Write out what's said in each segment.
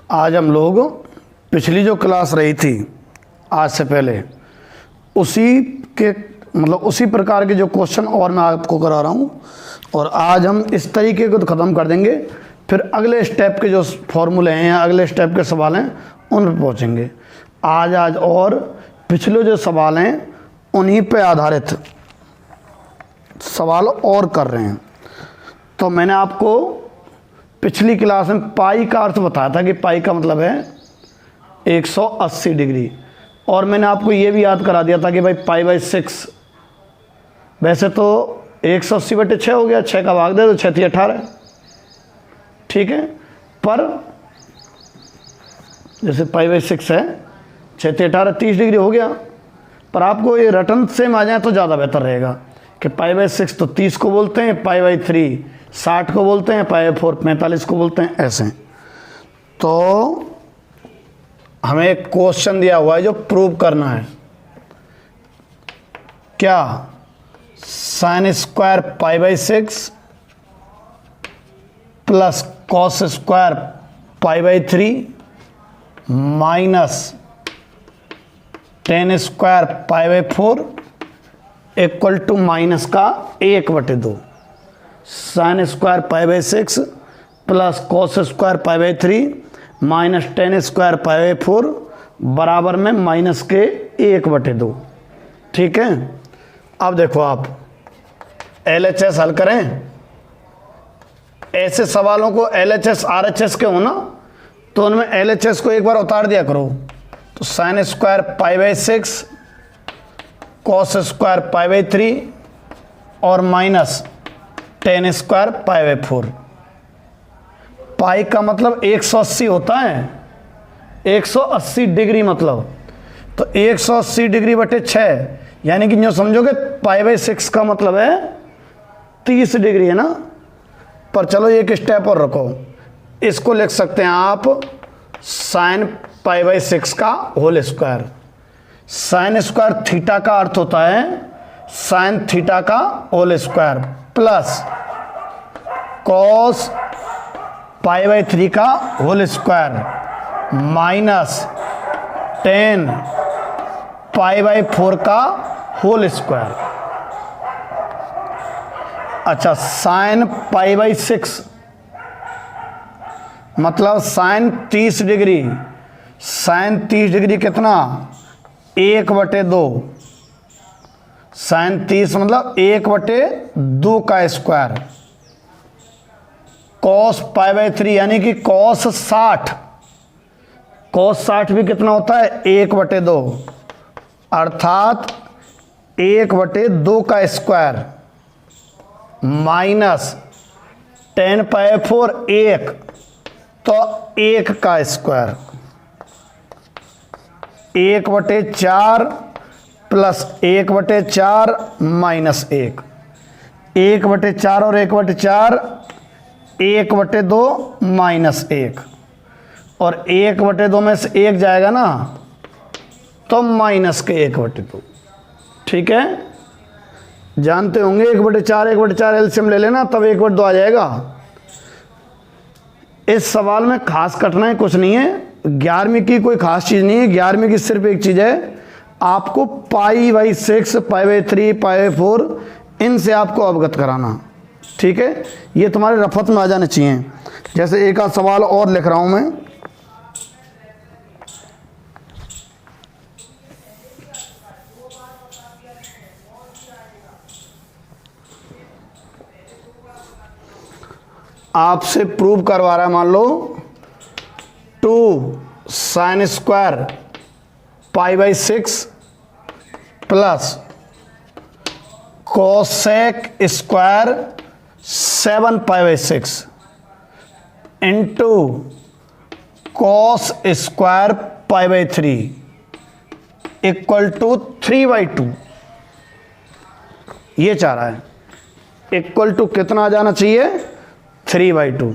आज हम लोग पिछली जो क्लास रही थी आज से पहले उसी के उसी प्रकार के जो क्वेश्चन और मैं आपको करा रहा हूँ, और आज हम इस तरीके को तो ख़त्म कर देंगे, फिर अगले स्टेप के जो फॉर्मूले हैं या अगले स्टेप के सवाल हैं उन पर पहुँचेंगे। आज और पिछले जो सवाल हैं उन्हीं पे आधारित सवाल और कर रहे हैं। तो मैंने आपको पिछली क्लास में पाई का अर्थ बताया था कि पाई का मतलब है 180 डिग्री, और मैंने आपको ये भी याद करा दिया था कि भाई पाई बाई 6 वैसे तो 180/6 हो गया, 6 का भाग दे तो 6 × 18, ठीक है। पर जैसे पाई बाई 6 है, 6 × 18 30 डिग्री हो गया। पर आपको ये रटन सेम आ जाए तो ज़्यादा बेहतर रहेगा कि पाई बाई 6 तो 30 को बोलते हैं, पाई बाई 3 60 को बोलते हैं, पाई बाई 4 45 को बोलते हैं, ऐसे। तो हमें एक क्वेश्चन दिया हुआ है जो प्रूव करना है। क्या sine square pi by 6 plus cos square pi by 3 minus tan square pi by 4 equal to minus का 1/2। Sine square pi by 6 plus cos square pi by 3 minus tan square pi by 4 बराबर में minus के 1/2, ठीक है। अब देखो आप LHS हल करें। ऐसे सवालों को LHS RHS के हो ना, तो उनमें LHS को एक बार उतार दिया करो। तो sign square pi by 6 cos square pi by 3 और minus tan square pi by 4। पाई का मतलब 180 होता है, 180 डिग्री मतलब, तो 180 डिग्री बटे 6 यानी कि जो समझोगे पाई बाई 6 का मतलब है 30 डिग्री, है ना। पर चलो एक स्टेप और रखो, इसको लिख सकते हैं आप साइन पाई बाई 6 का whole square. Sine square theta का अर्थ होता है साइन थीटा का whole square plus cos pi by 3 का whole square minus tan pi by 4 का होल स्क्वायर। अच्छा, साइन पाई बाई 6 मतलब साइन 30 डिग्री। साइन 30 डिग्री कितना? 1/2। साइन 30 मतलब 1/2 का स्क्वायर। कॉस पाई बाई 3 यानी कि कॉस 60। कॉस 60 भी कितना होता है? 1/2, अर्थात 1/2 का स्क्वायर माइनस टेन पाई 4 1, तो 1 का स्क्वायर 1/4 प्लस 1/4 माइनस 1, 1/4 और 1/4 1/2 माइनस 1, और 1/2 में से 1 जाएगा ना तो माइनस के 1/2, ठीक है। जानते होंगे 1/4 1/4 एलसीएम ले लेना तब 1/2 आ जाएगा। इस सवाल में खास कठिनाई कुछ नहीं है, 11वीं की कोई खास चीज़ नहीं है। 11वीं की सिर्फ एक चीज़ है, आपको पाई by 6 pi by 3 pi by 4 इनसे आपको अवगत कराना, ठीक है। ये तुम्हारे रफत में आ जाने चाहिए। जैसे एक आध सवाल और लिख रहा हूँ मैं। आपसे प्रूव करवा रहा है, मान लो 2 sine square pi by 6 plus cosec square 7 pi by 6 into cos square pi by 3 equal to 3/2। ये चाह रहा है। इक्वल टू कितना आ जाना चाहिए? 3/2।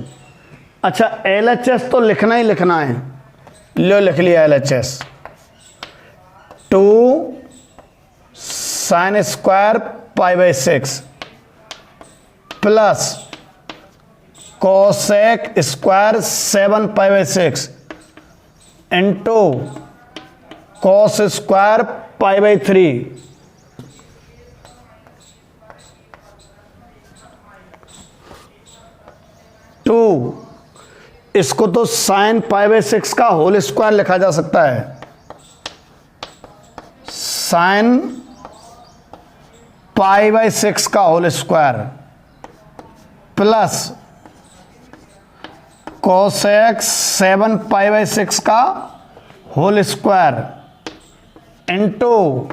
अच्छा, LHS तो लिखना ही लिखना है। लो लिख लिया LHS। 2 sine square pi by 6 plus cosec square 7 pi by 6 into cos square pi by 3 to, इसको तो साइन पाई बाई 6 का होल स्क्वायर लिखा जा सकता है, साइन पाई बाई 6 का whole square plus cosec 7 pi by 6 का whole square into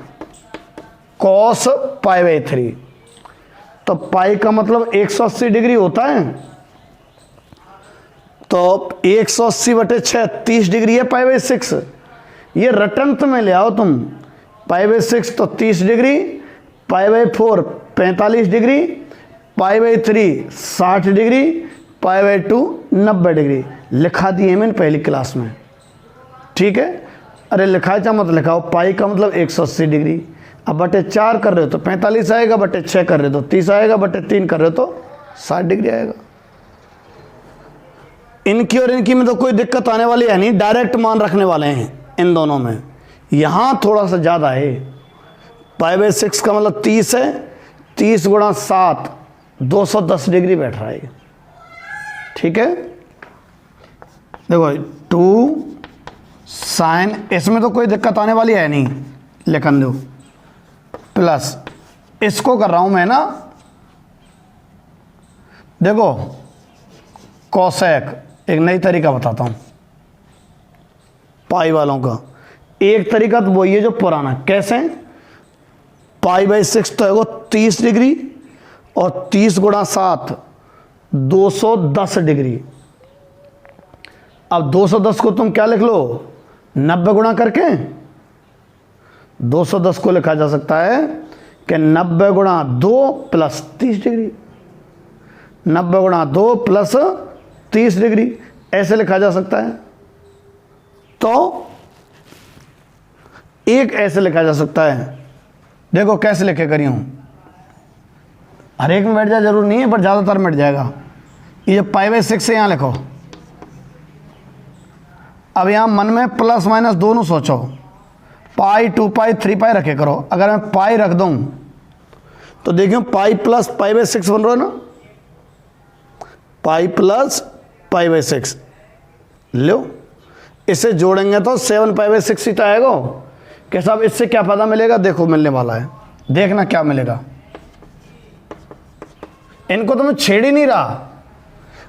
cos pi by 3। तो पाई का मतलब 180 डिग्री होता है, तो 180 बटे 6 30 डिग्री है पाई बाई 6। ये रटंत में ले आओ तुम, पाई बाई 6 तो 30 degree, pi by 4 45 degree, pi by 3 60 degree, pi by 2 90 degree. लिखा दिए मैंने पहली क्लास में, ठीक है। अरे लिखा क्या मत लिखाओ, पाई का मतलब 180 डिग्री, अब बटे 4 कर रहे हो तो 45 आएगा, बटे 6 कर रहे हो तो 30 आएगा, बटे 3 कर रहे हो तो 60 डिग्री आएगा। इनकी और इनकी में तो कोई दिक्कत आने वाली है नहीं, डायरेक्ट मान रखने वाले हैं इन दोनों में। यहाँ थोड़ा सा ज़्यादा है, पाई बाई 6 का मतलब 30 है, 30 गुणा 7 210 डिग्री बैठ रहा है, ठीक है। देखो 2 साइन, इसमें तो कोई दिक्कत आने वाली है नहीं, लिखन दो, प्लस इसको कर रहा हूं मैं ना, देखो कोसेक, एक नई तरीका बताता हूं पाई वालों का। एक तरीका तो वही है जो पुराना, कैसे, पाई बाई 6 तो है वो 30 डिग्री और 30 गुणा 7 210 डिग्री। अब 210 को तुम क्या लिख लो, 90 गुणा करके। 210 को लिखा जा सकता है कि 90 गुणा 2 प्लस 30 डिग्री, 90 गुणा 2 प्लस 30 डिग्री, ऐसे लिखा जा सकता है। तो एक ऐसे लिखा जा सकता है, देखो कैसे लिखे करी हूं, हर एक में बैठ जाए जरूर नहीं है, पर ज़्यादातर मिट जाएगा। ये जो पाई बाई 6 से यहाँ लिखो, अब यहाँ मन में प्लस माइनस दोनों सोचो, पाई 2 पाई 3 पाई रखे करो। अगर मैं पाई रख दूं तो देखियो पाई प्लस पाई बाई 6 बन रहा है ना, पाई प्लस पाई बाई 6 लो, इसे जोड़ेंगे तो 7 पाई बाई 6 ही तो आएगा। कि साहब इससे क्या फायदा मिलेगा, देखो मिलने वाला है, देखना क्या मिलेगा। इनको तो मैं छेड़ ही नहीं रहा,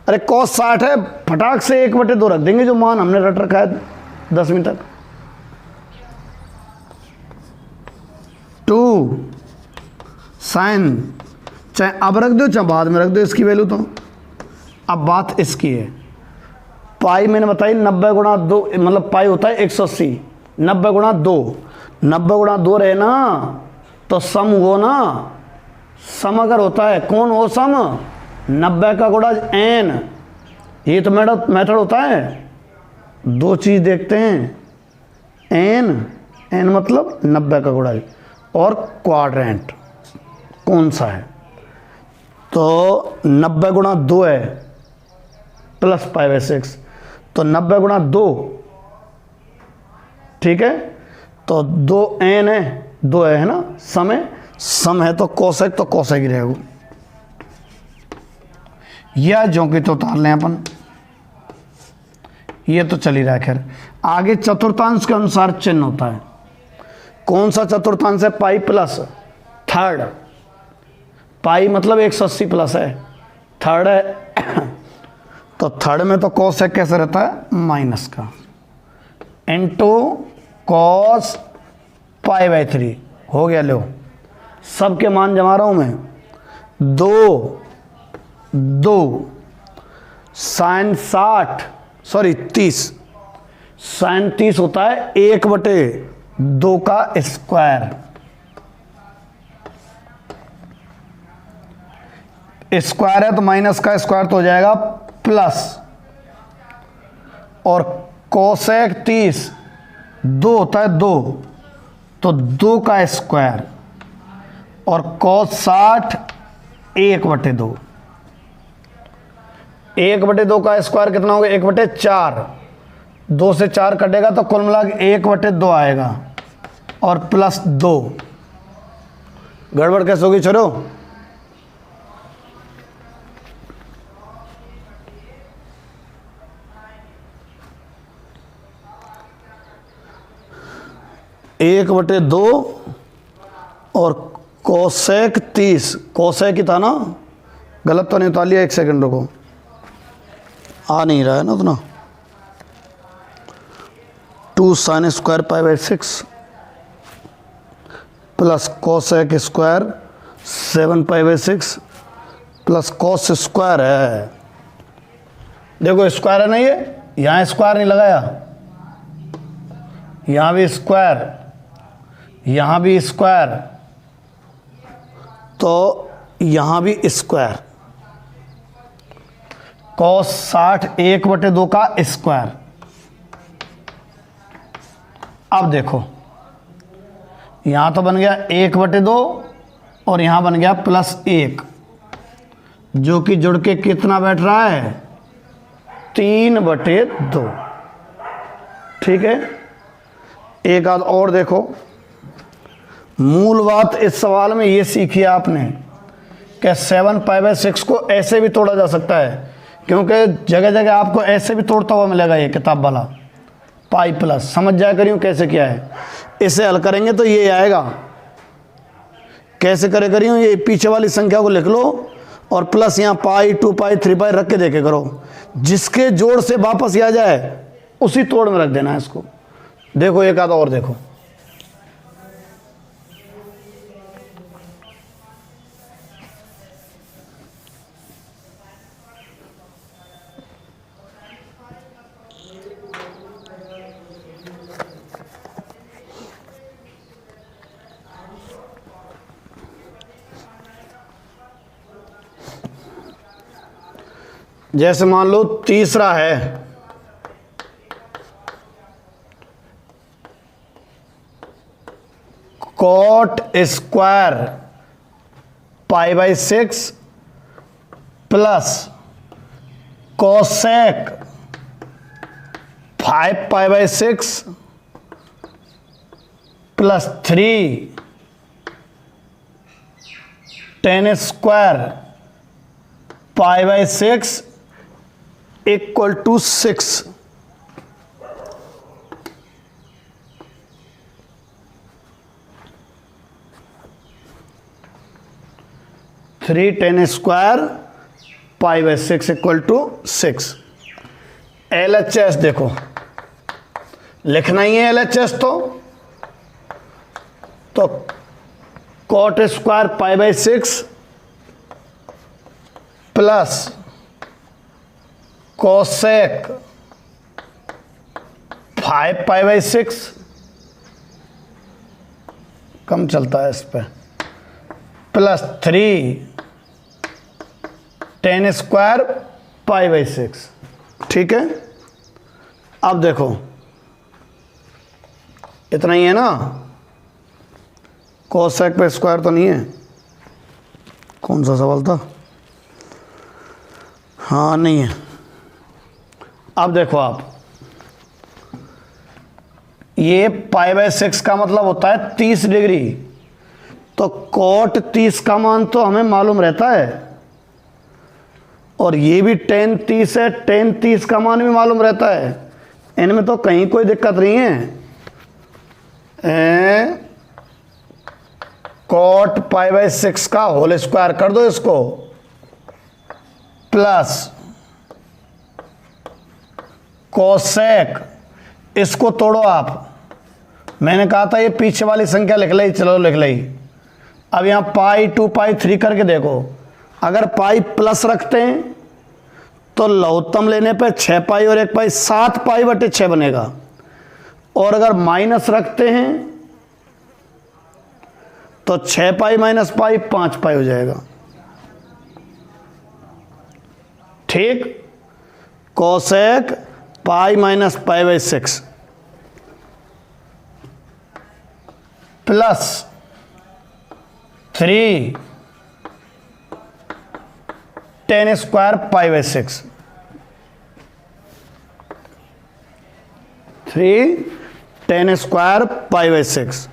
अरे cos 60 है, फटाक से 1/2 रख देंगे, जो मान हमने रट रखा है 10वीं तक। 2 साइन, चाहे अब रख दो चाहे बाद में रख दो इसकी वैल्यू। तो अब बात इसकी है, पाई मैंने बताई 90 गुणा 2, मतलब पाई होता है 180, 90 गुणा 2, 90 गुणा 2 रहे ना तो सम हो ना, सम अगर होता है, कौन हो सम, 90 का गुणा n, ये तो मेथड होता है। दो चीज़ देखते हैं, n मतलब 90 का गुणा और क्वाड्रेंट कौन सा है। तो 90 गुणा 2 है प्लस पाई बाई 6, तो 90 गुणा 2, ठीक है, तो 2n है, 2 है ना, सम है तो कोसेक तो कोसेक ही रहेगा। यह जो कि तो उतार लें अपन, ये तो चल ही रहा है। खैर आगे चतुर्थांश के अनुसार चिन्ह होता है। कौन सा चतुर्थांश है, पाई प्लस थर्ड, पाई मतलब 180 प्लस है, थर्ड है तो थर्ड में तो कोसेक कैसे रहता है, माइनस का, इंटू कॉस पाई बाई 3 हो गया। लो सबके मान जमा रहा हूं मैं, 2 साइन 30, साइन 30 होता है 1/2 का स्क्वायर, स्क्वायर है तो माइनस का स्क्वायर तो हो जाएगा प्लस, और कोसेक 30 2 होता है 2, तो 2 का स्क्वायर, और कॉस 60 1/2, 1/2 का स्क्वायर कितना होगा, 1/4, 2 से 4 कटेगा तो कुल मिला के 1/2 आएगा और प्लस 2। गड़बड़ कैसे होगी छोरो? एक बटे 2 और कोसेक 30, कोसेक ही था ना, गलत तो नहीं उतार लिया? 1 सेकंड रुको, आ नहीं रहा है ना उतना। 2 sin square π/6 plus cosec square 7 π/6 plus cos square है। देखो स्क्वायर है ना, ये यहाँ स्क्वायर नहीं लगाया, यहाँ भी स्क्वायर, यहाँ भी स्क्वायर, तो यहाँ भी स्क्वायर। cos 60 1/2 का स्क्वायर। अब देखो यहाँ तो बन गया 1/2 और यहाँ बन गया प्लस 1, जो कि जुड़ के कितना बैठ रहा है? 3/2। ठीक है, एक आध और देखो। मूल बात इस सवाल में ये सीखी आपने कि 7 π/6 को ऐसे भी तोड़ा जा सकता है, क्योंकि जगह जगह आपको ऐसे भी तोड़ता हुआ मिलेगा ये किताब वाला पाई प्लस। समझ जाया करियो कैसे क्या है। इसे हल करेंगे तो ये आएगा। कैसे करे करियो? ये पीछे वाली संख्या को लिख लो और प्लस यहाँ पाई 2 पाई 3 पाई रख के देखे करो, जिसके जोड़ से वापस आ जाए उसी तोड़ में रख देना है इसको। देखो एक आधा और देखो। जैसे मान लो तीसरा है, cot square π/6 plus cosec 5 π/6 plus 3 tan square π/6 equal to 6। 3 tan square π/6 equal to 6। LHS देखो, लिखना ही है LHS तो कॉट स्क्वायर π/6 प्लस कोसेक 5 π/6, कम चलता है इस पे, प्लस 3 tan स्क्वायर π/6। ठीक है, अब देखो इतना ही है ना, कोसेक पे स्क्वायर तो नहीं है। कौन सा सवाल था? हाँ नहीं है। अब देखो आप, ये π/6 का मतलब होता है 30 डिग्री, तो कॉट 30 का मान तो हमें मालूम रहता है, और ये भी tan 30 है, tan 30 का मान भी मालूम रहता है। इनमें तो कहीं कोई दिक्कत नहीं है। कॉट π/6 का होल स्क्वायर कर दो इसको, प्लस कोसेक, इसको तोड़ो आप। मैंने कहा था ये पीछे वाली संख्या लिख ली, चलो लिख ली। अब यहाँ पाई 2 पाई 3 करके देखो, अगर पाई प्लस रखते हैं तो लघुत्तम लेने पे 6 पाई और 1 पाई 7 π/6 बनेगा, और अगर माइनस रखते हैं तो 6 पाई माइनस पाई 5 पाई हो जाएगा। ठीक, cosec pi minus π/6 plus 3 tan square π/6। 3 tan square pi by 6,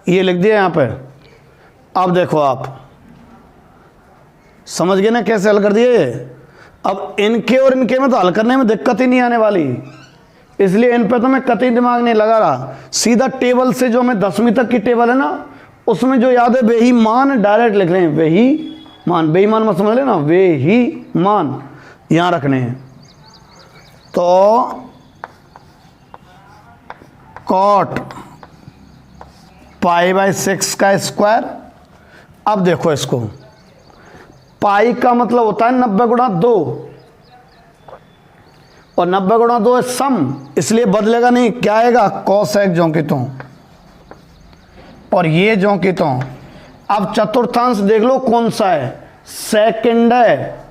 ये लिख दिया यहाँ पे। अब देखो आप समझ गए ना कैसे हल कर दिए। अब इनके और इनके में तो हल करने में दिक्कत ही नहीं आने वाली, इसलिए इन पे तो मैं कतई दिमाग नहीं लगा रहा। सीधा टेबल से जो हमें 10वीं तक की टेबल है ना, उसमें जो याद है वे ही मान डायरेक्ट लिख रहे हैं। वे ही मान, बेईमान मत समझ लेना, वे ही मान यहां रखने हैं। तो कॉट पाई बाई 6 का स्क्वायर। अब देखो इसको, पाई का मतलब होता है 90 गुणा 2, और 90 गुणा 2 है सम, इसलिए बदलेगा नहीं। क्या आएगा? कोसेक जोंकितों, और ये जोंकितों। अब चतुर्थांश देख लो कौन सा है, सेकंड है।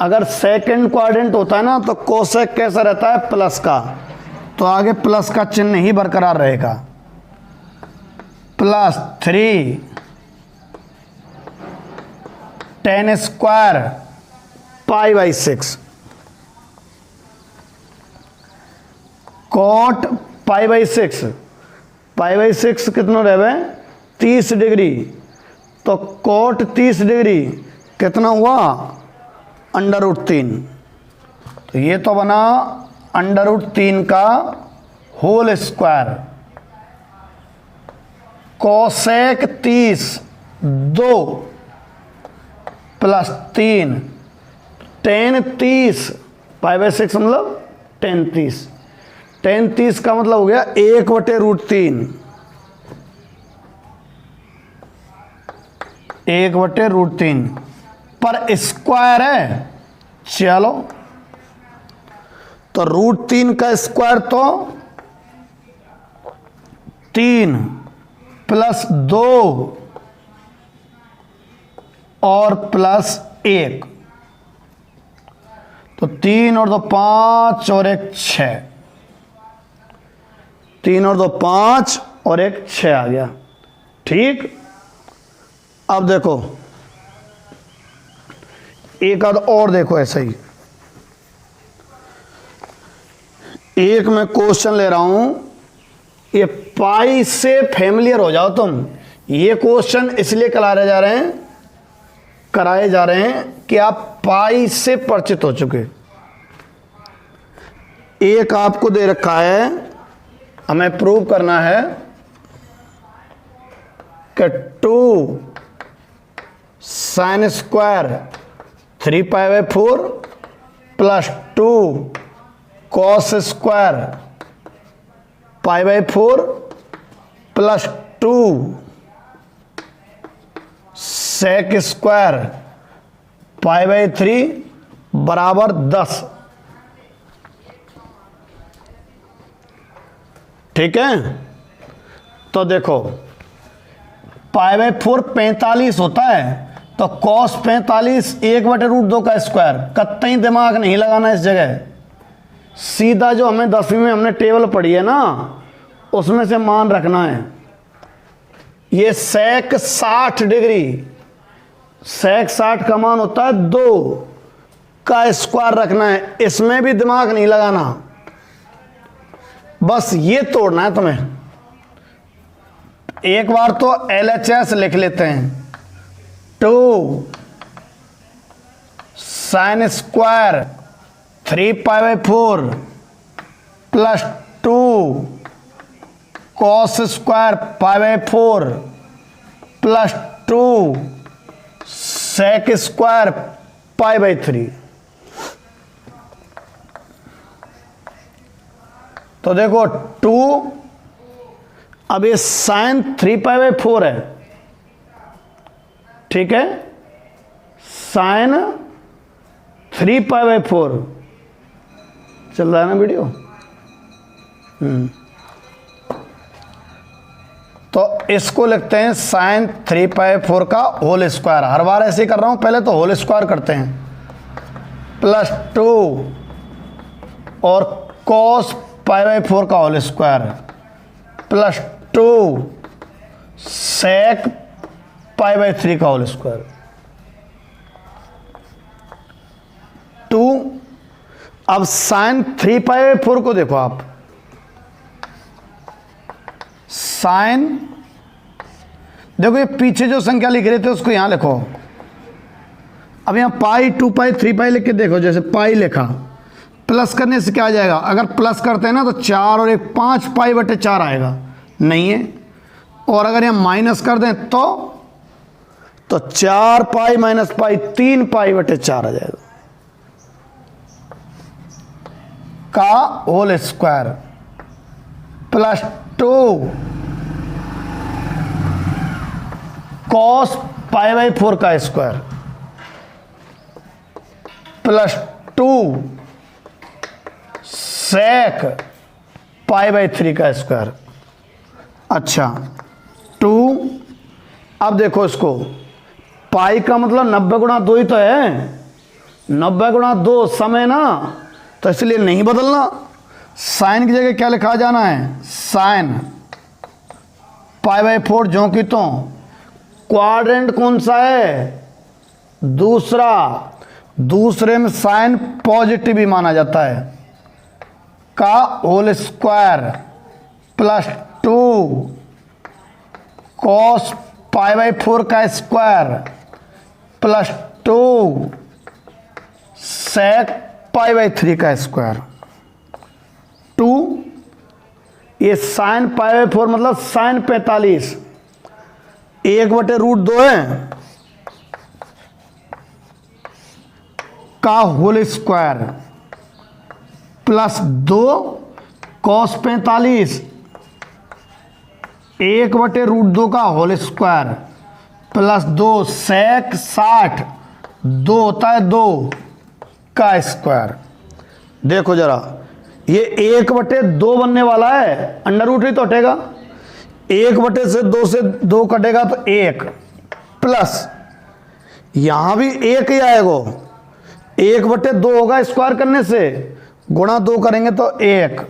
अगर सेकंड क्वाड्रेंट होता है ना तो कोसेक कैसा रहता है? प्लस का, तो आगे प्लस का चिन्ह ही बरकरार रहेगा। Plus 3 tan square pi by 6, cot pi by 6, pi by 6 कितना रहे? 30 डिग्री। तो कॉट 30 डिग्री कितना हुआ? √3। तो ये तो बना √3 का whole square. Cosec 30 2 plus 3 tan 30 pi by 6 मतलब tan 30। tan 30 का मतलब हो गया 1/√3, 1/√3 पर स्क्वायर है। चलो तो √3 का स्क्वायर तो 3 प्लस 2 और प्लस 1, तो 3 और 2 5 और 1 6, 3 और 2 5 और 1 6 आ गया। ठीक। अब देखो एक आध और देखो ऐसा ही। एक मैं क्वेश्चन ले रहा हूं, ये पाई से फैमिलियर हो जाओ तुम। ये क्वेश्चन इसलिए कराए जा रहे हैं कि आप पाई से परिचित हो चुके। एक आपको दे रखा है, हमें प्रूव करना है कि 2 sin square 3 pi by 4 plus 2 cos square pi by 4 plus 2 sec square pi by 3 बराबर 10। ठीक है। तो देखो पाई बाई 4 45 होता है, तो cos 45 1/√2 का स्क्वायर। कतई दिमाग नहीं लगाना इस जगह, सीधा जो हमें 10वीं में हमने टेबल पढ़ी है ना उसमें से मान रखना है। ये sec 60 डिग्री, sec 60 का मान होता है 2 का स्क्वायर रखना है। इसमें भी दिमाग नहीं लगाना, बस ये तोड़ना है तुम्हें। एक बार तो LHS लिख लेते हैं। 2 sin square 3 pi by 4 plus 2 cos square pi by 4 plus 2 sec square pi by 3। तो देखो 2, अब ये sin 3 पाई बाई 4 है। ठीक है, sin 3 पाई बाई 4 चल रहा है ना वीडियो। तो इसको लिखते हैं sin 3 पाई 4 का होल स्क्वायर। हर बार ऐसे ही कर रहा हूं, पहले तो होल स्क्वायर करते हैं। प्लस 2 और cos पाई बाई 4 का whole square plus 2 sec pi by 3 का होल स्क्वायर 2। अब साइन 3π/4 को देखो आप, साइन, देखो ये पीछे जो संख्या लिख रहे थे उसको यहां लिखो। अब यहां पाई, 2π, 3π लिख के देखो, जैसे पाई लिखा, प्लस करने से क्या आ जाएगा, अगर प्लस करते हैं ना तो 4 और 1 5π/4 आएगा, नहीं है। और अगर यहां माइनस कर दें तो 4π - π 3π/4 आ जाएगा का होल स्क्वायर प्लस 2 cos π/4 का स्क्वायर प्लस 2 sec π/3 का स्क्वायर। अच्छा 2, अब देखो इसको, पाई का मतलब 90 गुणा 2 ही तो है, 90 गुणा 2 समय ना, तो इसलिए नहीं बदलना। साइन की जगह क्या लिखा जाना है, साइन π/4 जो कि तो क्वाड्रेंट कौन सा है, दूसरा, दूसरे में साइन पॉजिटिव ही माना जाता है का होल स्क्वायर प्लस 2 cos π/4 का स्क्वायर प्लस 2 sec π/3 का स्क्वायर। 2 ये साइन π/4 मतलब साइन 45, 1/√2 है का होल स्क्वायर प्लस 2 cos 45, 1/√2 का होल स्क्वायर प्लस 2 sec 60, 2 होता है 2 का स्क्वायर। देखो जरा, ये 1/2 बनने वाला है, अंडर रूट ही तो हटेगा, 1/2 से 2 कटेगा तो 1, प्लस यहां भी 1 ही आएगा, 1/2 होगा स्क्वायर करने से, गुणा 2 करेंगे तो 1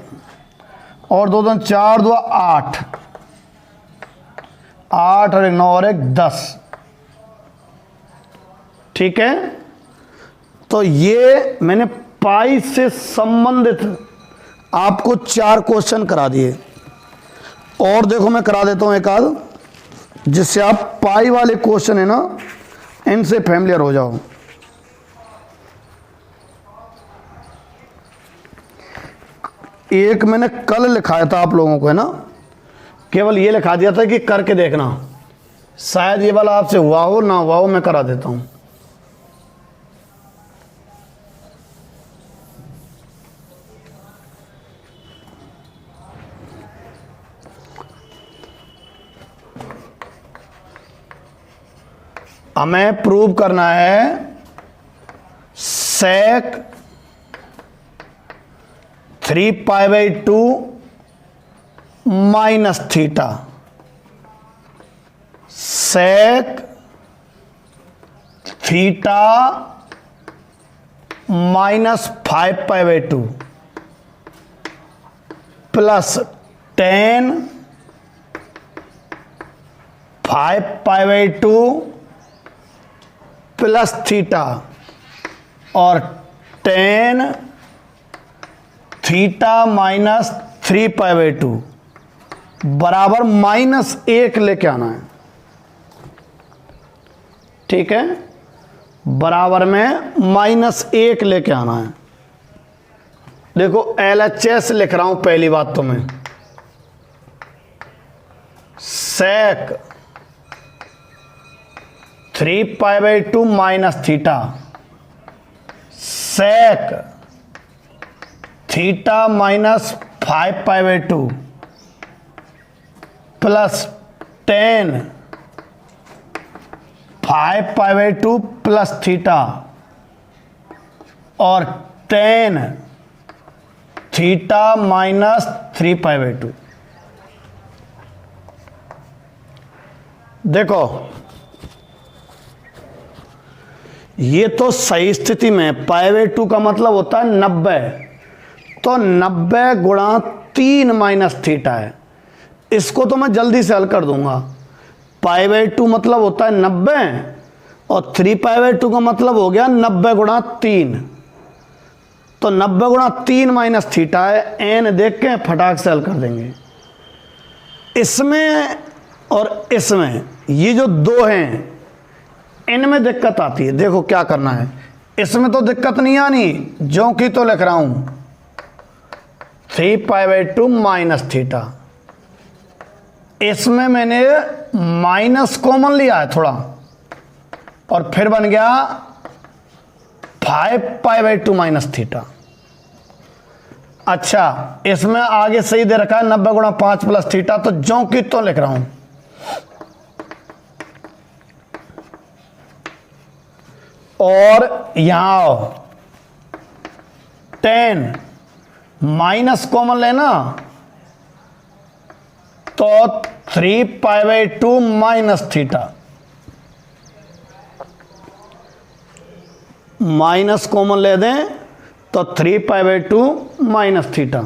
और 2 2 4 2 8, 8 और 1 9 और 1 10। ठीक है, तो ये मैंने पाई से संबंधित आपको 4 क्वेश्चन करा दिए, और देखो मैं करा देता हूं एक आध, जिससे आप पाई वाले क्वेश्चन है ना इनसे फैमिलियर हो जाओ। एक मैंने कल लिखाया था आप लोगों को, है ना, केवल ये लिखा दिया था कि करके देखना, शायद ये वाला आपसे हुआ हो ना हुआ हो, मैं करा देता हूं। हमें प्रूव करना है sec 3π/2 minus theta, sec theta minus 5π/2 plus 10 5π/2 plus theta और 10 थीटा माइनस 3π/2 बराबर -1 लेके आना है। ठीक है, बराबर में -1 लेके आना है। देखो LHS लिख रहा हूं पहली बात तो मैं, sec 3π/2 minus theta, sec theta minus 5π/2 plus 10 5π/2 plus theta और 10 थीटा माइनस 3π/2। देखो ये तो सही स्थिति में π/2 का मतलब होता है 90, तो 90 गुणा 3 माइनस थीटा है, इसको तो मैं जल्दी से हल कर दूंगा। π/2 मतलब होता है 90 और 3π/2 का मतलब हो गया 90 गुणा 3, तो 90 गुणा 3 माइनस थीटा है, एन देख के फटाक से हल कर देंगे। इसमें और इसमें ये जो दो हैं इनमें दिक्कत आती है। देखो क्या करना है, इसमें तो दिक्कत नहीं आनी, जो कि तो लिख रहा हूं 3π/2 माइनस थीटा। इसमें मैंने माइनस कॉमन लिया है थोड़ा, और फिर बन गया 5π/2 माइनस थीटा। अच्छा, इसमें आगे सही दे रखा है 90 गुणा 5 प्लस थीटा, तो जो कि तो लिख रहा हूं। और यहां 10 माइनस कॉमन लेना, तो 3π/2 माइनस थीटा। माइनस कॉमन ले दें तो 3π/2 minus theta.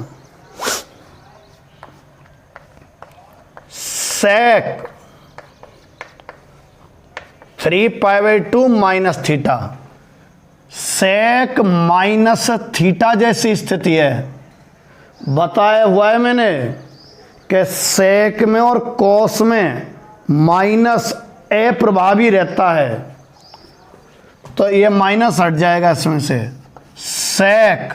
Sec 3π/2 minus theta. Sec minus theta जैसी स्थिति है, बताया हुआ है मैंने कि सेक में और कॉस में माइनस अप्रभावी रहता है, तो ये माइनस हट जाएगा इसमें से। सेक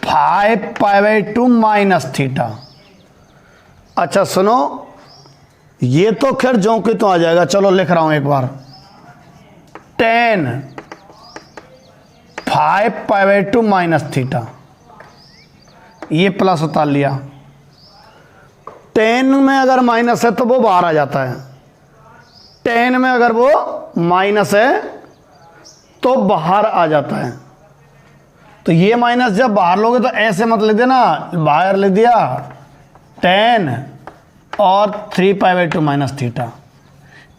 5π/2 माइनस थीटा। अच्छा सुनो, ये तो खैर जो कि तो आ जाएगा, चलो लिख रहा हूं एक बार। 10 5π/2 माइनस थीटा, ये प्लस उतार लिया। 10 में अगर माइनस है तो वो बाहर आ जाता है, 10 में अगर वो माइनस है तो बाहर आ जाता है। तो ये माइनस जब बाहर लोगे तो ऐसे मत ले देना, बाहर ले दिया 10 और 3π/2 माइनस थीटा।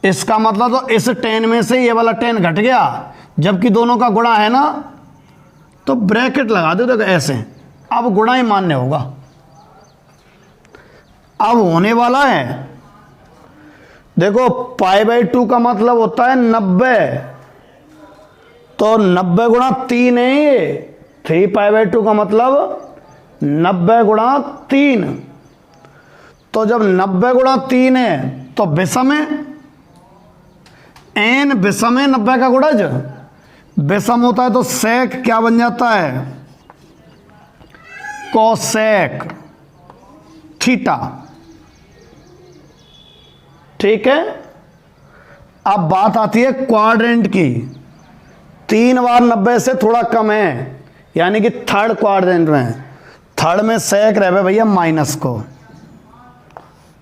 इसका मतलब तो इस 10 में से ये वाला 10 घट गया, जबकि दोनों का गुणा है ना, तो ब्रैकेट लगा दो। देखो ऐसे, अब गुणा ही मान्य होगा, अब होने वाला है। देखो π/2 का मतलब होता है 90, तो 90 गुणा 3 है ये। 3π/2 का मतलब 90 गुणा 3, तो जब 90 गुणा 3 है तो विषम है, n विषम है 90 का गुणज। विषम होता है तो सेक क्या बन जाता है, कोसेक थीटा। ठीक है, अब बात आती है क्वाड्रेंट की। 3 बार 90 से थोड़ा कम है, यानी कि थर्ड क्वाड्रेंट में। थर्ड में सेक रहे भैया माइनस को,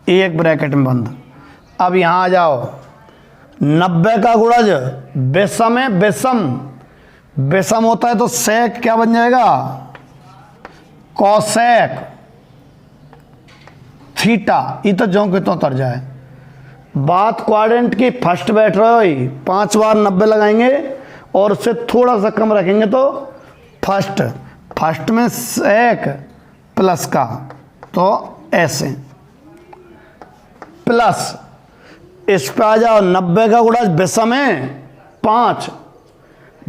एक ब्रैकेट में बंद। अब यहां आ जाओ, 90 का गुणज विषम है, विषम विषम होता है तो सेक क्या बन जाएगा, कोसेक थीटा। ये तो जो कि तो उतर जाए। बात क्वाड्रेंट की फर्स्ट बैठ रही, 5 बार 90 लगाएंगे और उससे थोड़ा सा कम रखेंगे तो फर्स्ट। फर्स्ट में सेक प्लस का, तो ऐसे प्लस। इस पे आ जाओ, 90 का गुणा विषम है 5,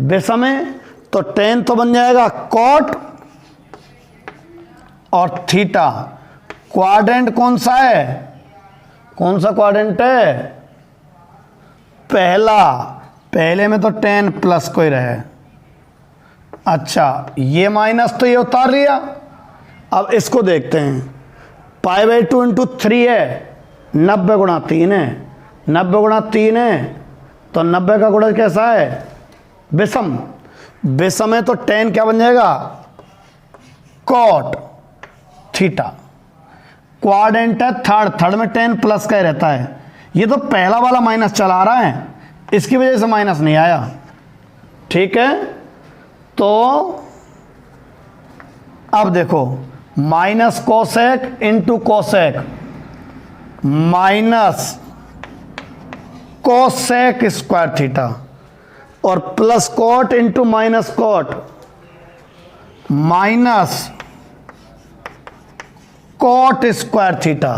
विषम है तो 10 तो बन जाएगा कॉट और थीटा। क्वाड्रेंट कौन सा है, कौन सा क्वाड्रेंट है, पहला। पहले में तो 10 प्लस कोई रहे। अच्छा, ये माइनस तो ये उतार लिया। अब इसको देखते हैं, π/2 इंटू 3 है, 90 गुणा 3 है, 90 गुणा 3 है तो 90 का गुणज कैसा है, विषम। विषम है तो 10 क्या बन जाएगा, कॉट थीटा। क्वाड्रेंट है थर्ड, थर्ड में 10 प्लस का ही रहता है। ये तो पहला वाला माइनस चला रहा है, इसकी वजह से माइनस नहीं आया। ठीक है, तो अब देखो, minus cosec into cosec minus cosec square theta, और plus cot into minus cot minus cot square theta.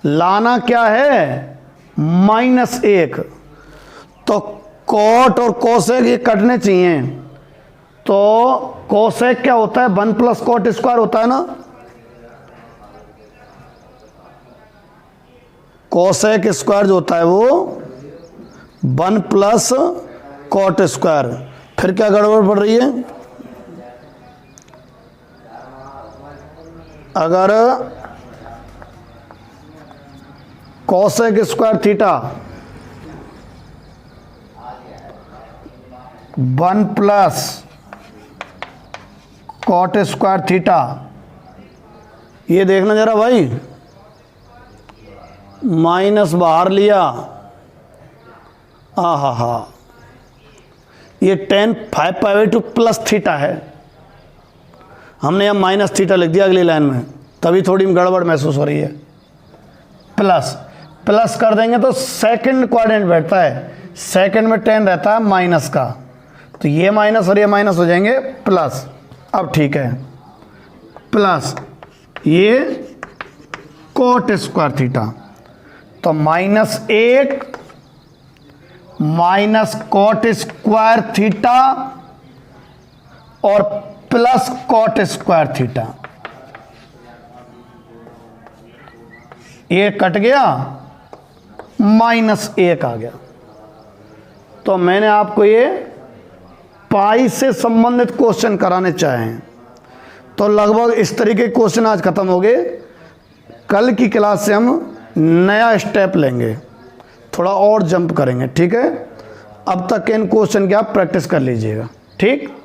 लाना क्या है, -1। तो कॉट और कोसेक ये कटने चाहिए, तो कोसेक क्या होता है, 1 प्लस कॉट स्क्वायर होता है ना। कोसेक स्क्वायर जो होता है वो 1 प्लस कॉट स्क्वायर। फिर क्या गड़बड़ पड़ रही है, अगर cosec square theta 1 plus cot square theta, ये देखना जरा भाई, माइनस बाहर लिया, हा, ये tan 5π/2 प्लस थीटा है, हमने यहाँ माइनस थीटा लिख दिया अगली लाइन में, तभी थोड़ी गड़बड़ महसूस हो रही है। प्लस कर देंगे तो सेकंड क्वाड्रेंट बैठता है, सेकंड में tan रहता है माइनस का, तो ये माइनस और ये माइनस हो जाएंगे प्लस। अब ठीक है, प्लस ये कोट स्क्वायर थीटा, तो -1 माइनस कॉट स्क्वायर थीटा और प्लस कॉट स्क्वायर थीटा, ये कट गया, -1 आ गया। तो मैंने आपको ये पाई से संबंधित क्वेश्चन कराने चाहें, तो लगभग इस तरीके के क्वेश्चन आज खत्म हो गए। कल की क्लास से हम नया स्टेप लेंगे, थोड़ा और जंप करेंगे, ठीक है। अब तक के इन क्वेश्चन की आप प्रैक्टिस कर लीजिएगा, ठीक।